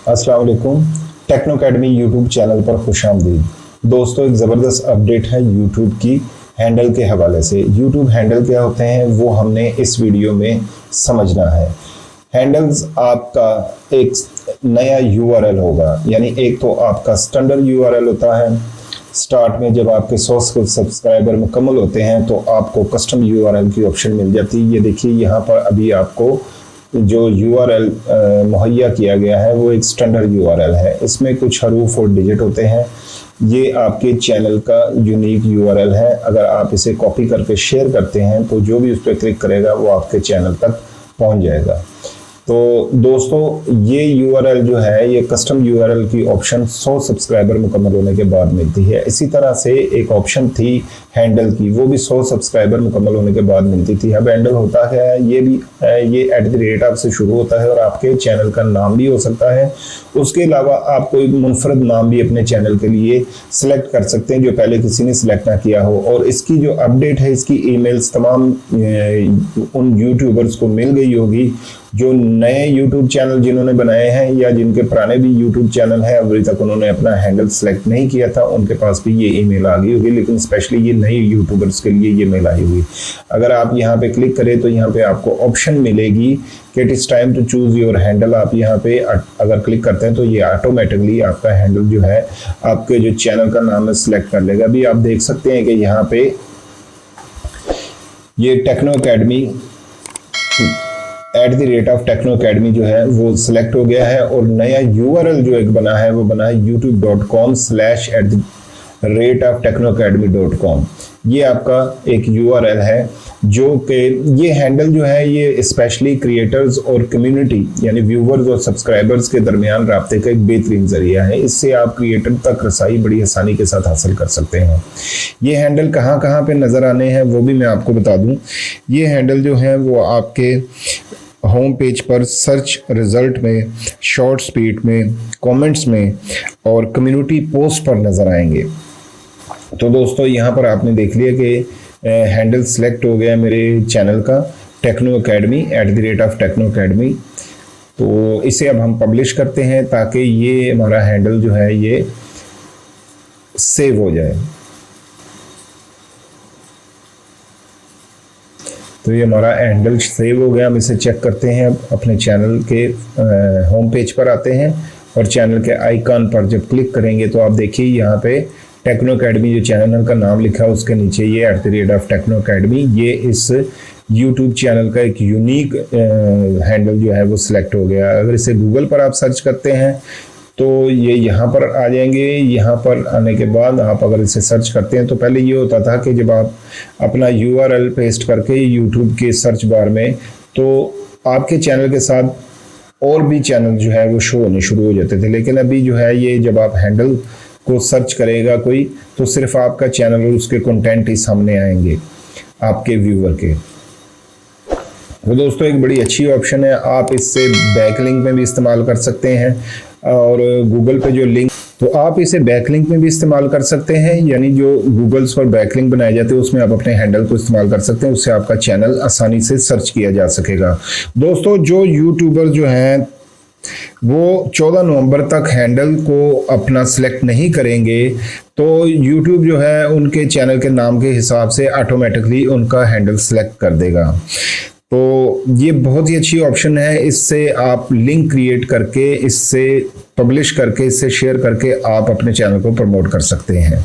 अस्सलाम वालेकुम। Techno academy YouTube channel पर खुशामदीद। दोस्तों, एक ज़बरदस्त अपडेट है यूट्यूब की हैंडल के हवाले से। यूट्यूब हैंडल क्या होते हैं वो हमने इस वीडियो में समझना है। हैंडल्स आपका एक नया यूआरएल होगा, यानी एक तो आपका स्टैंडर्ड यूआरएल होता है। स्टार्ट में जब आपके 100 सब्सक्राइबर मुकम्मल होते हैं तो आपको कस्टम यूआरएल की ऑप्शन मिल जाती है। ये देखिए, यहाँ पर अभी आपको जो यूआरएल मुहैया किया गया है वो एक स्टैंडर्ड यूआरएल है। इसमें कुछ हरूफ और डिजिट होते हैं। ये आपके चैनल का यूनिक यूआरएल है। अगर आप इसे कॉपी करके शेयर करते हैं तो जो भी उस पर क्लिक करेगा वो आपके चैनल तक पहुंच जाएगा। तो दोस्तों, ये यूआरएल जो है ये कस्टम यूआरएल की ऑप्शन 100 सब्सक्राइबर मुकम्मल होने के बाद मिलती है। इसी तरह से एक ऑप्शन थी हैंडल की, वो भी 100 सब्सक्राइबर मुकम्मल होने के बाद मिलती थी। अब हैंडल होता है ये भी ये @ से शुरू होता है और आपके चैनल का नाम भी हो सकता है। उसके अलावा आप कोई मुनफरद नाम भी अपने चैनल के लिए सिलेक्ट कर सकते हैं जो पहले किसी ने सिलेक्ट ना किया हो। और इसकी जो अपडेट है, इसकी ईमेल्स तमाम उन यूट्यूबर्स को मिल गई होगी जो नए यूट्यूब चैनल जिन्होंने बनाए हैं या जिनके पुराने भी यूट्यूब चैनल है, अभी तक उन्होंने अपना हैंडल सेलेक्ट नहीं किया था, उनके पास भी ये ईमेल आ गई होगी। लेकिन स्पेशली ये नए यूट्यूबर्स के लिए ये मेल आई हुई। अगर आप यहाँ पे क्लिक करें तो यहाँ पे आपको ऑप्शन मिलेगी कि it is time to choose your handle. आप यहाँ पे अगर क्लिक करते हैं तो ये ऑटोमेटिकली आपका हैंडल जो है आपके जो चैनल का नाम है सिलेक्ट कर लेगा। अभी आप देख सकते हैं कि यहाँ पे ये टेक्नो अकेडमी @टेक्नो अकेडमी जो है वो सिलेक्ट हो गया है और नया यूआरएल जो एक बना है वो बना है youtube.com/@technoacademy.com। ये आपका एक यूआरएल है जो कि ये हैंडल जो है ये स्पेशली क्रिएटर्स और कम्युनिटी यानी व्यूवर्स और सब्सक्राइबर्स के दरमियान राब्ते का एक बेहतरीन जरिया है। इससे आप क्रिएटर तक रसाई बड़ी आसानी के साथ हासिल कर सकते हैं। ये हैंडल कहाँ कहाँ पे नज़र आने हैं वो भी मैं आपको बता दूं। ये हैंडल जो है वो आपके होम पेज पर सर्च रिजल्ट में, शॉर्ट स्पीड में, कमेंट्स में और कम्युनिटी पोस्ट पर नज़र आएंगे। तो दोस्तों, यहाँ पर आपने देख लिया कि हैंडल सेलेक्ट हो गया मेरे चैनल का टेक्नो अकेडमी @टेक्नो अकेडमी। तो इसे अब हम पब्लिश करते हैं ताकि ये हमारा हैंडल जो है ये सेव हो जाए। तो ये हमारा हैंडल सेव हो गया। हम इसे चेक करते हैं। अब अपने चैनल के होम पेज पर आते हैं और चैनल के आइकन पर जब क्लिक करेंगे तो आप देखिए यहाँ पे टेक्नो अकेडमी जो चैनल का नाम लिखा है उसके नीचे ये @टेक्नो अकेडमी, ये इस यूट्यूब चैनल का एक यूनिक हैंडल जो है वो सिलेक्ट हो गया। अगर इसे गूगल पर आप सर्च करते हैं तो ये यहाँ पर आ जाएंगे। यहाँ पर आने के बाद आप अगर इसे सर्च करते हैं तो पहले ये होता था कि जब आप अपना यूआरएल पेस्ट करके यूट्यूब के सर्च बार में तो आपके चैनल के साथ और भी चैनल जो है वो शो होने शुरू हो जाते थे। लेकिन अभी जो है ये जब आप हैंडल को सर्च करेगा कोई तो सिर्फ आपका चैनल और उसके कंटेंट ही सामने आएंगे आपके व्यूवर के। तो दोस्तों, एक बड़ी अच्छी ऑप्शन है। आप इससे बैकलिंक में भी इस्तेमाल कर सकते हैं और गूगल पे जो लिंक, तो आप इसे बैकलिंक में भी इस्तेमाल कर सकते हैं। यानी जो गूगल्स पर बैकलिंक बनाए जाते हैं उसमें आप अपने हैंडल को इस्तेमाल कर सकते हैं। उससे आपका चैनल आसानी से सर्च किया जा सकेगा। दोस्तों, जो यूट्यूबर जो हैं वो 14 नवंबर तक हैंडल को अपना सिलेक्ट नहीं करेंगे तो YouTube जो है उनके चैनल के नाम के हिसाब से ऑटोमेटिकली उनका हैंडल सिलेक्ट कर देगा। तो ये बहुत ही अच्छी ऑप्शन है। इससे आप लिंक क्रिएट करके, इससे पब्लिश करके, इससे शेयर करके आप अपने चैनल को प्रमोट कर सकते हैं।